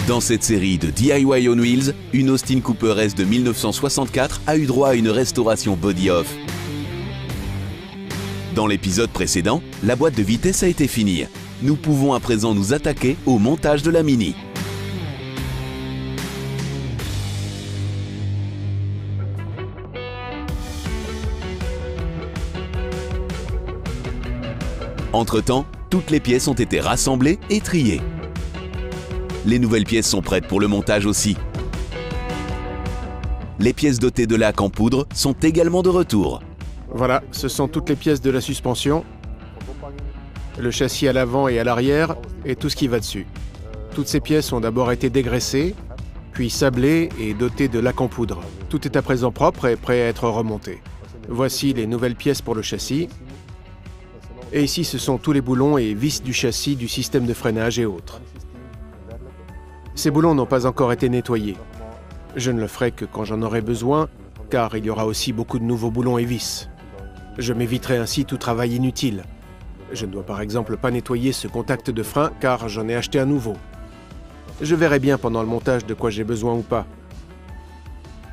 Dans cette série de DIY on Wheels, une Austin Cooper S de 1964 a eu droit à une restauration body-off. Dans l'épisode précédent, la boîte de vitesse a été finie. Nous pouvons à présent nous attaquer au montage de la Mini. Entre-temps, toutes les pièces ont été rassemblées et triées. Les nouvelles pièces sont prêtes pour le montage aussi. Les pièces dotées de laque en poudre sont également de retour. Voilà, ce sont toutes les pièces de la suspension, le châssis à l'avant et à l'arrière et tout ce qui va dessus. Toutes ces pièces ont d'abord été dégraissées, puis sablées et dotées de laque en poudre. Tout est à présent propre et prêt à être remonté. Voici les nouvelles pièces pour le châssis. Et ici, ce sont tous les boulons et vis du châssis, du système de freinage et autres. Ces boulons n'ont pas encore été nettoyés. Je ne le ferai que quand j'en aurai besoin, car il y aura aussi beaucoup de nouveaux boulons et vis. Je m'éviterai ainsi tout travail inutile. Je ne dois par exemple pas nettoyer ce contact de frein, car j'en ai acheté un nouveau. Je verrai bien pendant le montage de quoi j'ai besoin ou pas.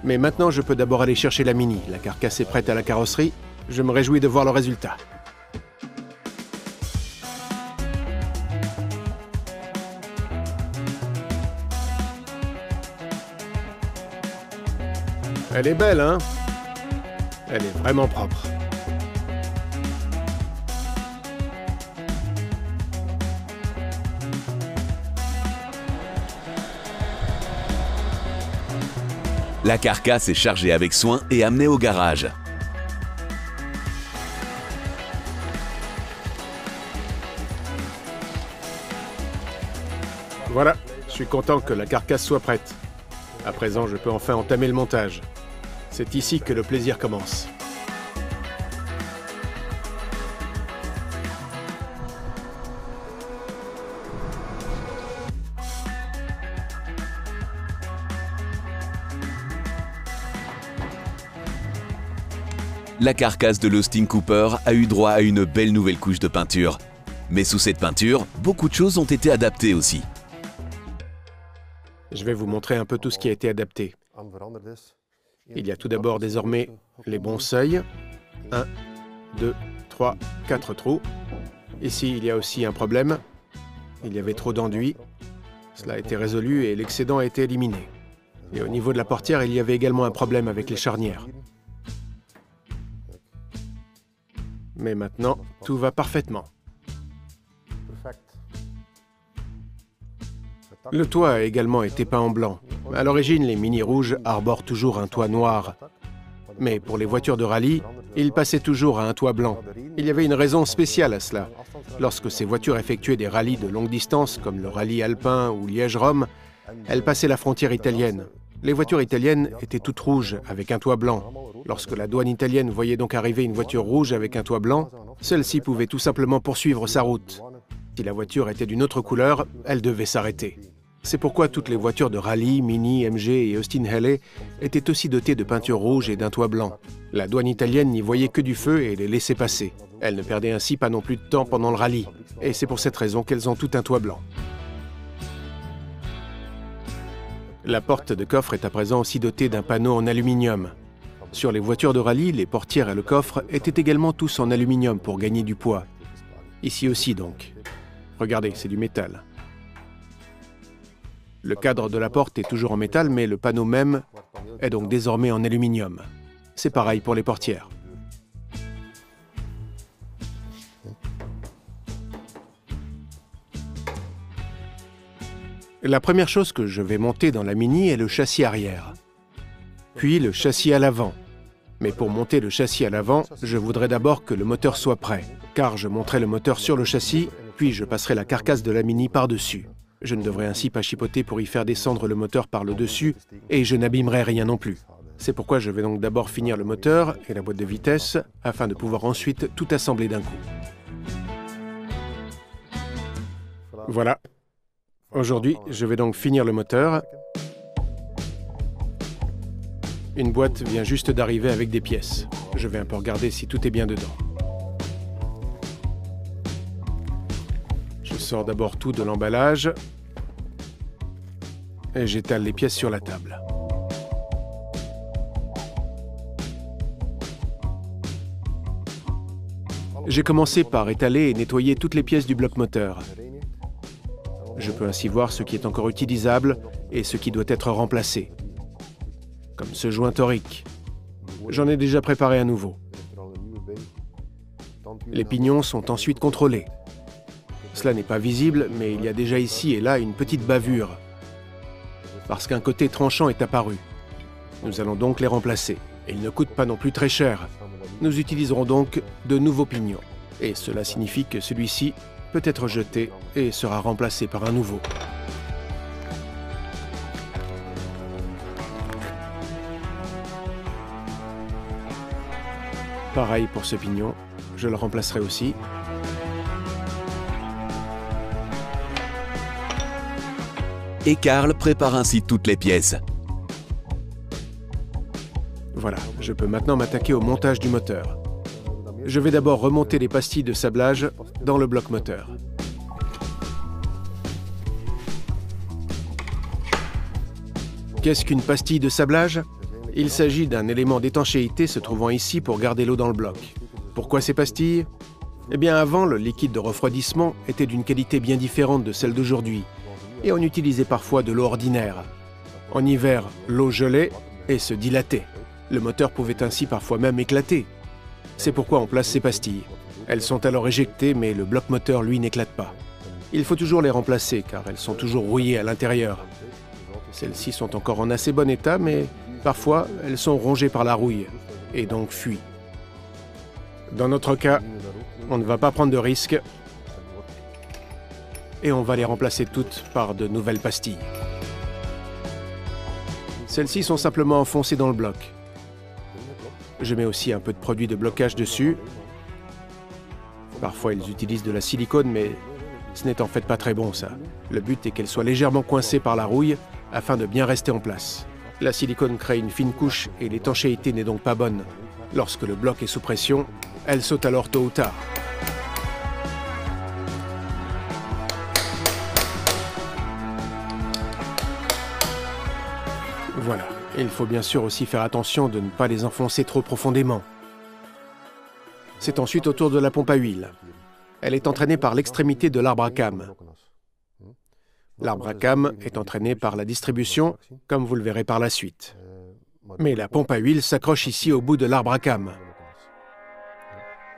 Mais maintenant, je peux d'abord aller chercher la Mini. La carcasse est prête à la carrosserie. Je me réjouis de voir le résultat. Elle est belle, hein? Elle est vraiment propre. La carcasse est chargée avec soin et amenée au garage. Voilà, je suis content que la carcasse soit prête. À présent, je peux enfin entamer le montage. C'est ici que le plaisir commence. La carcasse de l'Austin Cooper a eu droit à une belle nouvelle couche de peinture. Mais sous cette peinture, beaucoup de choses ont été adaptées aussi. Je vais vous montrer un peu tout ce qui a été adapté. Il y a tout d'abord désormais les bons seuils. 1, 2, 3, 4 trous. Ici, il y a aussi un problème. Il y avait trop d'enduit. Cela a été résolu et l'excédent a été éliminé. Et au niveau de la portière, il y avait également un problème avec les charnières. Mais maintenant, tout va parfaitement. Le toit a également été peint en blanc. À l'origine, les Mini rouges arborent toujours un toit noir. Mais pour les voitures de rallye, ils passaient toujours à un toit blanc. Il y avait une raison spéciale à cela. Lorsque ces voitures effectuaient des rallyes de longue distance, comme le rallye alpin ou Liège-Rome, elles passaient la frontière italienne. Les voitures italiennes étaient toutes rouges, avec un toit blanc. Lorsque la douane italienne voyait donc arriver une voiture rouge avec un toit blanc, celle-ci pouvait tout simplement poursuivre sa route. Si la voiture était d'une autre couleur, elle devait s'arrêter. C'est pourquoi toutes les voitures de rallye, Mini, MG et Austin Haley étaient aussi dotées de peinture rouge et d'un toit blanc. La douane italienne n'y voyait que du feu et les laissait passer. Elle ne perdait ainsi pas non plus de temps pendant le rallye. Et c'est pour cette raison qu'elles ont tout un toit blanc. La porte de coffre est à présent aussi dotée d'un panneau en aluminium. Sur les voitures de rallye, les portières et le coffre étaient également tous en aluminium pour gagner du poids. Ici aussi donc. Regardez, c'est du métal. Le cadre de la porte est toujours en métal, mais le panneau même est donc désormais en aluminium. C'est pareil pour les portières. La première chose que je vais monter dans la Mini est le châssis arrière, puis le châssis à l'avant. Mais pour monter le châssis à l'avant, je voudrais d'abord que le moteur soit prêt, car je monterai le moteur sur le châssis, puis je passerai la carcasse de la Mini par-dessus. Je ne devrais ainsi pas chipoter pour y faire descendre le moteur par le dessus, et je n'abîmerai rien non plus. C'est pourquoi je vais donc d'abord finir le moteur et la boîte de vitesse, afin de pouvoir ensuite tout assembler d'un coup. Voilà. Aujourd'hui, je vais donc finir le moteur. Une boîte vient juste d'arriver avec des pièces. Je vais un peu regarder si tout est bien dedans. Je sors d'abord tout de l'emballage. et j'étale les pièces sur la table. J'ai commencé par étaler et nettoyer toutes les pièces du bloc moteur. Je peux ainsi voir ce qui est encore utilisable et ce qui doit être remplacé, comme ce joint torique. J'en ai déjà préparé un nouveau. Les pignons sont ensuite contrôlés. Cela n'est pas visible, mais il y a déjà ici et là une petite bavure, parce qu'un côté tranchant est apparu. Nous allons donc les remplacer. Et ils ne coûtent pas non plus très cher. Nous utiliserons donc de nouveaux pignons. Et cela signifie que celui-ci peut être jeté et sera remplacé par un nouveau. Pareil pour ce pignon, je le remplacerai aussi. Et Karl prépare ainsi toutes les pièces. Voilà, je peux maintenant m'attaquer au montage du moteur. Je vais d'abord remonter les pastilles de sablage dans le bloc moteur. Qu'est-ce qu'une pastille de sablage? Il s'agit d'un élément d'étanchéité se trouvant ici pour garder l'eau dans le bloc. Pourquoi ces pastilles? Eh bien avant, le liquide de refroidissement était d'une qualité bien différente de celle d'aujourd'hui, et on utilisait parfois de l'eau ordinaire. En hiver, l'eau gelait et se dilatait. Le moteur pouvait ainsi parfois même éclater. C'est pourquoi on place ces pastilles. Elles sont alors éjectées, mais le bloc moteur, lui, n'éclate pas. Il faut toujours les remplacer, car elles sont toujours rouillées à l'intérieur. Celles-ci sont encore en assez bon état, mais parfois, elles sont rongées par la rouille, et donc fuient. Dans notre cas, on ne va pas prendre de risques, et on va les remplacer toutes par de nouvelles pastilles. Celles-ci sont simplement enfoncées dans le bloc. Je mets aussi un peu de produit de blocage dessus. Parfois, ils utilisent de la silicone, mais ce n'est en fait pas très bon, ça. Le but est qu'elles soient légèrement coincées par la rouille afin de bien rester en place. La silicone crée une fine couche et l'étanchéité n'est donc pas bonne. Lorsque le bloc est sous pression, elle saute alors tôt ou tard. Voilà. Il faut bien sûr aussi faire attention de ne pas les enfoncer trop profondément. C'est ensuite au tour de la pompe à huile. Elle est entraînée par l'extrémité de l'arbre à cames. L'arbre à cames est entraîné par la distribution, comme vous le verrez par la suite. Mais la pompe à huile s'accroche ici au bout de l'arbre à cames.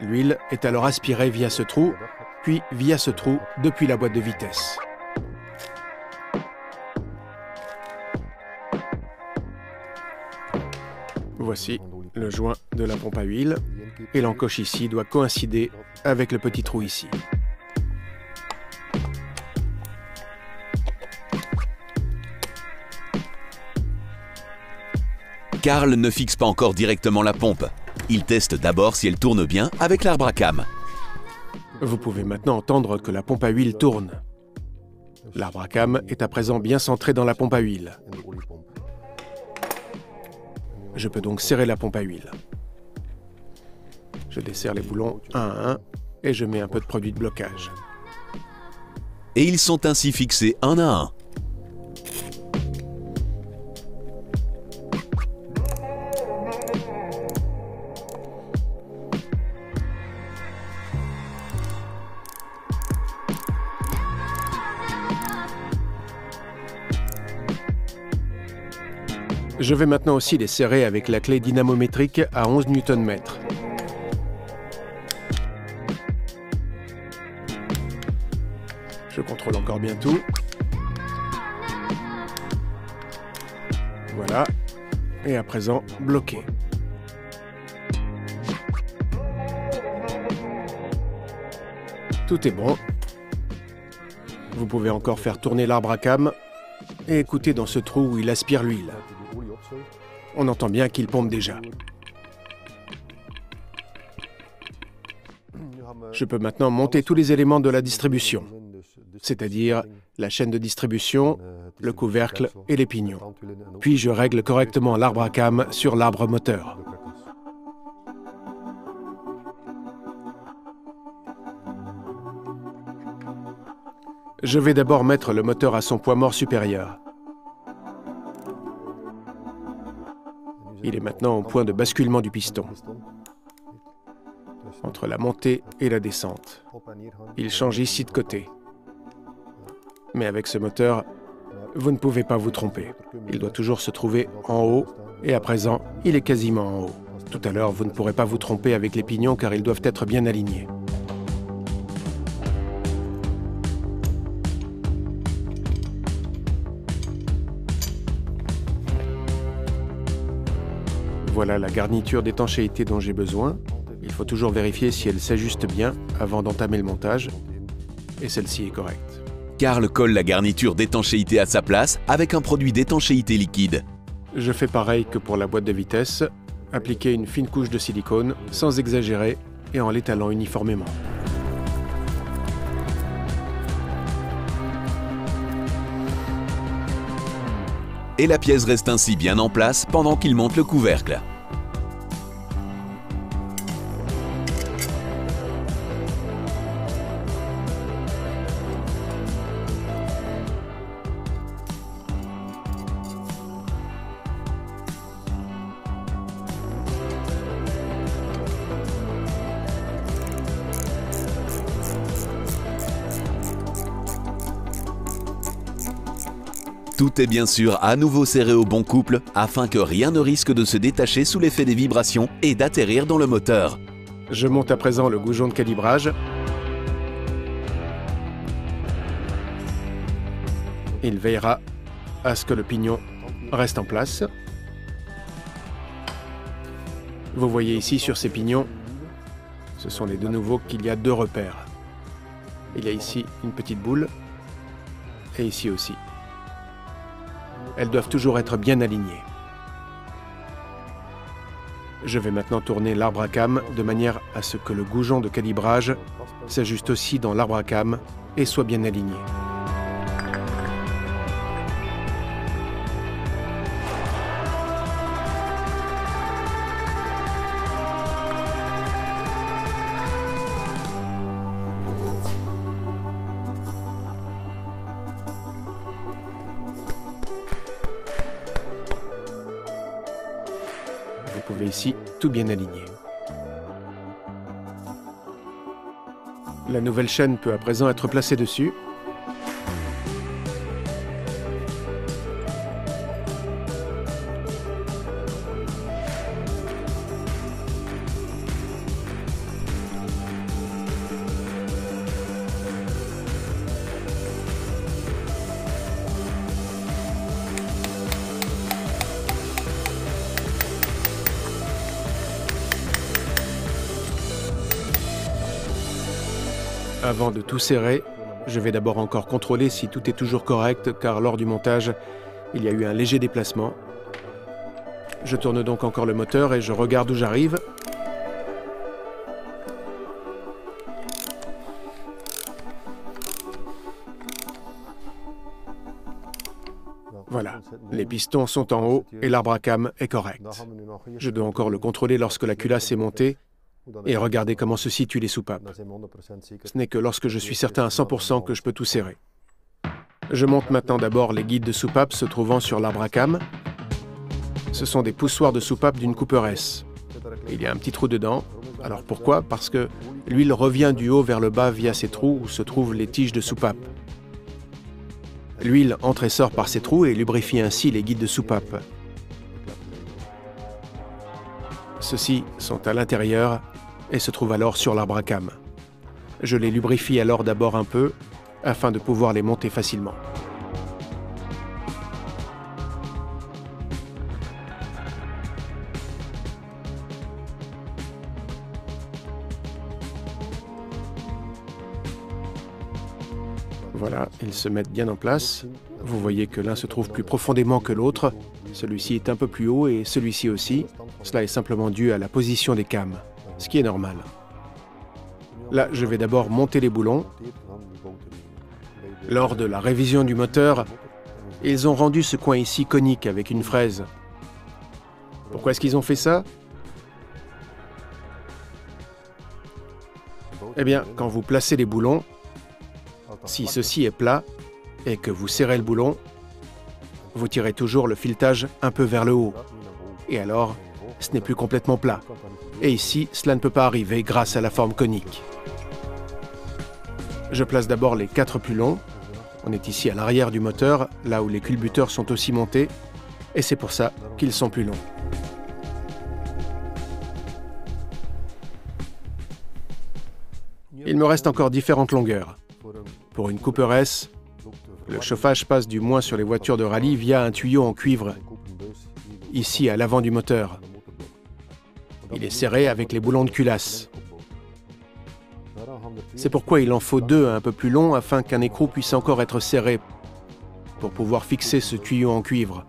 L'huile est alors aspirée via ce trou, puis via ce trou depuis la boîte de vitesse. Voici le joint de la pompe à huile, et l'encoche ici doit coïncider avec le petit trou ici. Karl ne fixe pas encore directement la pompe. Il teste d'abord si elle tourne bien avec l'arbre à cames. Vous pouvez maintenant entendre que la pompe à huile tourne. L'arbre à cames est à présent bien centré dans la pompe à huile. Je peux donc serrer la pompe à huile. Je desserre les boulons un à un et je mets un peu de produit de blocage. Et ils sont ainsi fixés un à un. Je vais maintenant aussi les serrer avec la clé dynamométrique à 11 Nm. Je contrôle encore bien tout. Voilà. Et à présent, bloqué. Tout est bon. Vous pouvez encore faire tourner l'arbre à cames et écouter dans ce trou où il aspire l'huile. On entend bien qu'il pompe déjà. Je peux maintenant monter tous les éléments de la distribution, c'est-à-dire la chaîne de distribution, le couvercle et les pignons. Puis je règle correctement l'arbre à cames sur l'arbre moteur. Je vais d'abord mettre le moteur à son poids mort supérieur. Il est maintenant au point de basculement du piston, entre la montée et la descente. Il change ici de côté. Mais avec ce moteur, vous ne pouvez pas vous tromper. Il doit toujours se trouver en haut, et à présent, il est quasiment en haut. Tout à l'heure, vous ne pourrez pas vous tromper avec les pignons car ils doivent être bien alignés. Voilà la garniture d'étanchéité dont j'ai besoin. Il faut toujours vérifier si elle s'ajuste bien avant d'entamer le montage. Et celle-ci est correcte. Karl colle la garniture d'étanchéité à sa place avec un produit d'étanchéité liquide. Je fais pareil que pour la boîte de vitesse. Appliquer une fine couche de silicone sans exagérer et en l'étalant uniformément. Et la pièce reste ainsi bien en place pendant qu'il monte le couvercle. Tout est bien sûr à nouveau serré au bon couple afin que rien ne risque de se détacher sous l'effet des vibrations et d'atterrir dans le moteur. Je monte à présent le goujon de calibrage. Il veillera à ce que le pignon reste en place. Vous voyez ici sur ces pignons, ce sont les deux nouveaux qu'il y a deux repères. Il y a ici une petite boule et ici aussi. Elles doivent toujours être bien alignées. Je vais maintenant tourner l'arbre à cam de manière à ce que le goujon de calibrage s'ajuste aussi dans l'arbre à cam et soit bien aligné. Vous pouvez ici tout bien aligner. La nouvelle chaîne peut à présent être placée dessus. Avant de tout serrer, je vais d'abord encore contrôler si tout est toujours correct, car lors du montage, il y a eu un léger déplacement. Je tourne donc encore le moteur et je regarde où j'arrive. Voilà, les pistons sont en haut et l'arbre à cam est correct. Je dois encore le contrôler lorsque la culasse est montée et regarder comment se situent les soupapes. Ce n'est que lorsque je suis certain à 100% que je peux tout serrer. Je monte maintenant d'abord les guides de soupapes se trouvant sur l'arbre à cam. Ce sont des poussoirs de soupape d'une Cooper S. Il y a un petit trou dedans. Alors pourquoi? Parce que l'huile revient du haut vers le bas via ces trous où se trouvent les tiges de soupape. L'huile entre et sort par ces trous et lubrifie ainsi les guides de soupape. Ceux-ci sont à l'intérieur et se trouvent alors sur l'arbre à cam. Je les lubrifie alors d'abord un peu afin de pouvoir les monter facilement. Voilà, ils se mettent bien en place. Vous voyez que l'un se trouve plus profondément que l'autre. Celui-ci est un peu plus haut et celui-ci aussi. Cela est simplement dû à la position des cams, ce qui est normal. Là, je vais d'abord monter les boulons. Lors de la révision du moteur, ils ont rendu ce coin ici conique avec une fraise. Pourquoi est-ce qu'ils ont fait ça? Eh bien, quand vous placez les boulons, si ceci est plat et que vous serrez le boulon, vous tirez toujours le filetage un peu vers le haut. Et alors, ce n'est plus complètement plat. Et ici, cela ne peut pas arriver grâce à la forme conique. Je place d'abord les 4 plus longs. On est ici à l'arrière du moteur, là où les culbuteurs sont aussi montés, et c'est pour ça qu'ils sont plus longs. Il me reste encore différentes longueurs. Pour une Cooper S, le chauffage passe du moins sur les voitures de rallye via un tuyau en cuivre, ici à l'avant du moteur. Il est serré avec les boulons de culasse. C'est pourquoi il en faut 2 un peu plus longs afin qu'un écrou puisse encore être serré pour pouvoir fixer ce tuyau en cuivre.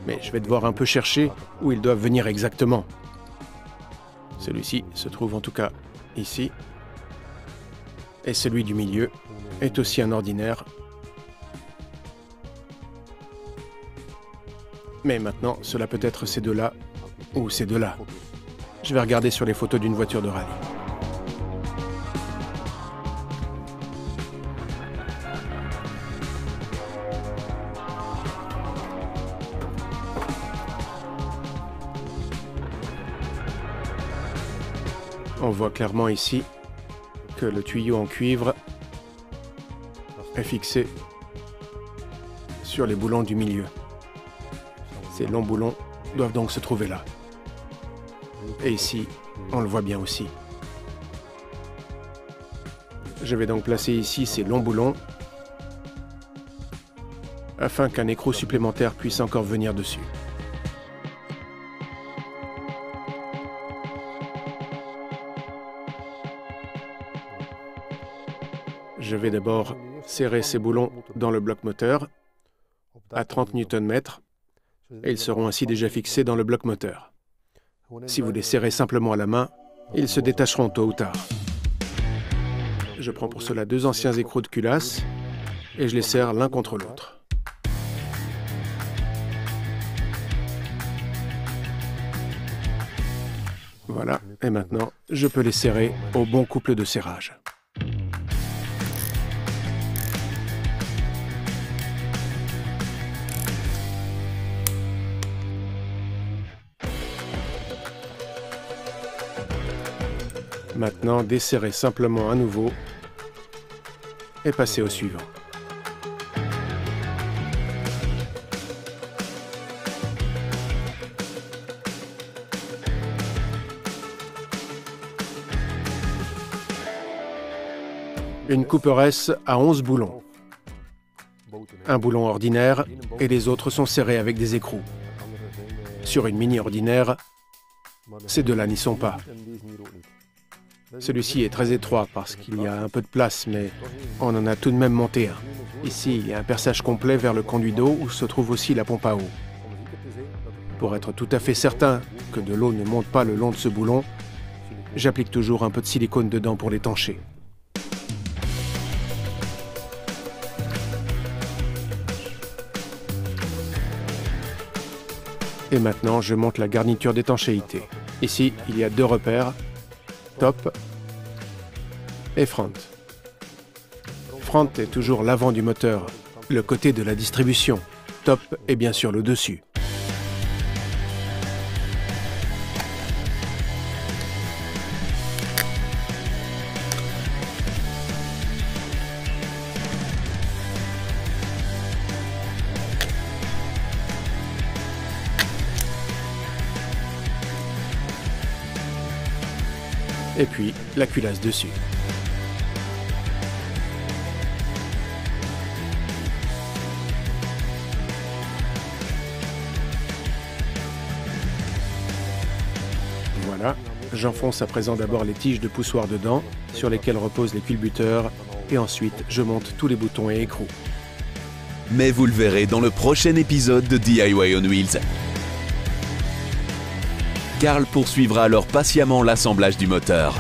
Mais je vais devoir un peu chercher où ils doivent venir exactement. Celui-ci se trouve en tout cas ici. Et celui du milieu est aussi un ordinaire. Mais maintenant, cela peut être ces deux-là ou ces deux-là. Je vais regarder sur les photos d'une voiture de rallye. On voit clairement ici que le tuyau en cuivre est fixé sur les boulons du milieu. Ces longs boulons doivent donc se trouver là. Et ici, on le voit bien aussi. Je vais donc placer ici ces longs boulons afin qu'un écrou supplémentaire puisse encore venir dessus. Je vais d'abord serrer ces boulons dans le bloc moteur à 30 Nm et ils seront ainsi déjà fixés dans le bloc moteur. Si vous les serrez simplement à la main, ils se détacheront tôt ou tard. Je prends pour cela 2 anciens écrous de culasse et je les serre l'un contre l'autre. Voilà, et maintenant, je peux les serrer au bon couple de serrage. Maintenant, desserrer simplement à nouveau et passer au suivant. Une Cooper S a 11 boulons. Un boulon ordinaire et les autres sont serrés avec des écrous. Sur une Mini ordinaire, ces deux-là n'y sont pas. Celui-ci est très étroit parce qu'il y a un peu de place, mais on en a tout de même monté un. Ici, il y a un perçage complet vers le conduit d'eau où se trouve aussi la pompe à eau. Pour être tout à fait certain que de l'eau ne monte pas le long de ce boulon, j'applique toujours un peu de silicone dedans pour l'étancher. Et maintenant, je monte la garniture d'étanchéité. Ici, il y a 2 repères. Top et front. Front est toujours l'avant du moteur, le côté de la distribution. Top est bien sûr le dessus. Et puis la culasse dessus. Voilà, j'enfonce à présent d'abord les tiges de poussoir dedans, sur lesquelles reposent les culbuteurs, et ensuite je monte tous les boutons et écrous. Mais vous le verrez dans le prochain épisode de DIY on Wheels. Carl poursuivra alors patiemment l'assemblage du moteur.